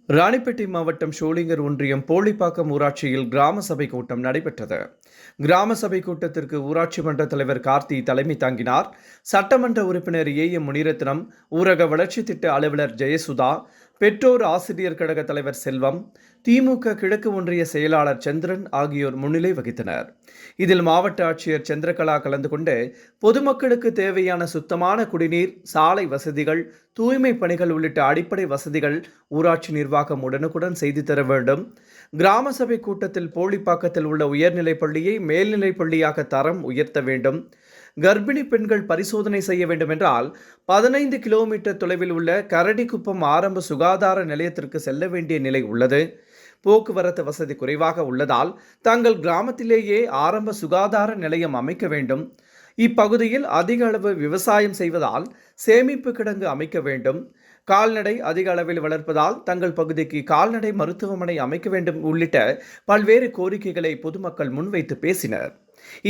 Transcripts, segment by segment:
ராணிப்பேட்டை மாவட்டம் ஷோலிங்கர் ஒன்றியம் போளிப்பாக்கம் ஊராட்சியில் கிராம சபை கூட்டம் நடைபெற்றது. கிராம சபை கூட்டத்திற்கு ஊராட்சி மன்ற தலைவர் கார்த்தி தலைமை தாங்கினார். சட்டமன்ற உறுப்பினர் ஏ முனிரத்னம், ஊரக வளர்ச்சி திட்ட அலுவலர் ஜெயசுதா, பெற்றோர் ஆசிரியர் கழக தலைவர் செல்வம், திமுக கிழக்கு ஒன்றிய செயலாளர் சந்திரன் ஆகியோர் முன்னிலை வகித்தனர். இதில் மாவட்ட ஆட்சியர் சந்திரகலா கலந்து கொண்டு பொதுமக்களுக்கு தேவையான சுத்தமான குடிநீர், சாலை வசதிகள், தூய்மை பணிகள் உள்ளிட்ட அடிப்படை வசதிகள் ஊராட்சி நிர்வாகம் உடனுக்குடன் செய்து தர வேண்டும். கிராம சபை கூட்டத்தில் போளிப்பாக்கத்தில் உள்ள உயர்நிலைப் பள்ளியை மேல்நிலைப் பள்ளியாக தரம் உயர்த்த வேண்டும். கர்ப்பிணி பெண்கள் பரிசோதனை செய்ய வேண்டும் என்றால் 15 கிலோமீட்டர் தொலைவில் உள்ள கரடிக்குப்பம் ஆரம்ப சுகாதார நிலையத்திற்கு செல்ல வேண்டிய நிலை உள்ளது. போக்குவரத்து வசதி குறைவாக உள்ளதால் தங்கள் கிராமத்திலேயே ஆரம்ப சுகாதார நிலையம் அமைக்க வேண்டும். இப்பகுதியில் அதிக அளவு விவசாயம் செய்வதால் சேமிப்பு கிடங்கு அமைக்க வேண்டும். கால்நடை அதிக அளவில் வளர்ப்பதால் தங்கள் பகுதிக்கு கால்நடை மருத்துவமனை அமைக்க வேண்டும் உள்ளிட்ட பல்வேறு கோரிக்கைகளை பொதுமக்கள் முன்வைத்து பேசினர்.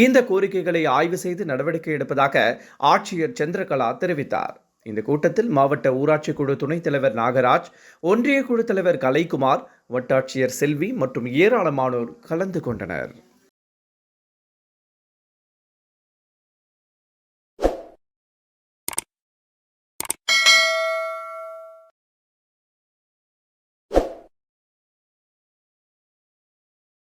இந்த கோரிக்கைகளை ஆய்வு செய்து நடவடிக்கை எடுப்பதாக ஆட்சியர் சந்திரகலா தெரிவித்தார். இந்த கூட்டத்தில் மாவட்ட ஊராட்சி குழு துணைத் தலைவர் நாகராஜ், ஒன்றிய குழு தலைவர் கலைக்குமார், வட்டாட்சியர் செல்வி மற்றும் ஏராளமானோர் கலந்து கொண்டனர்.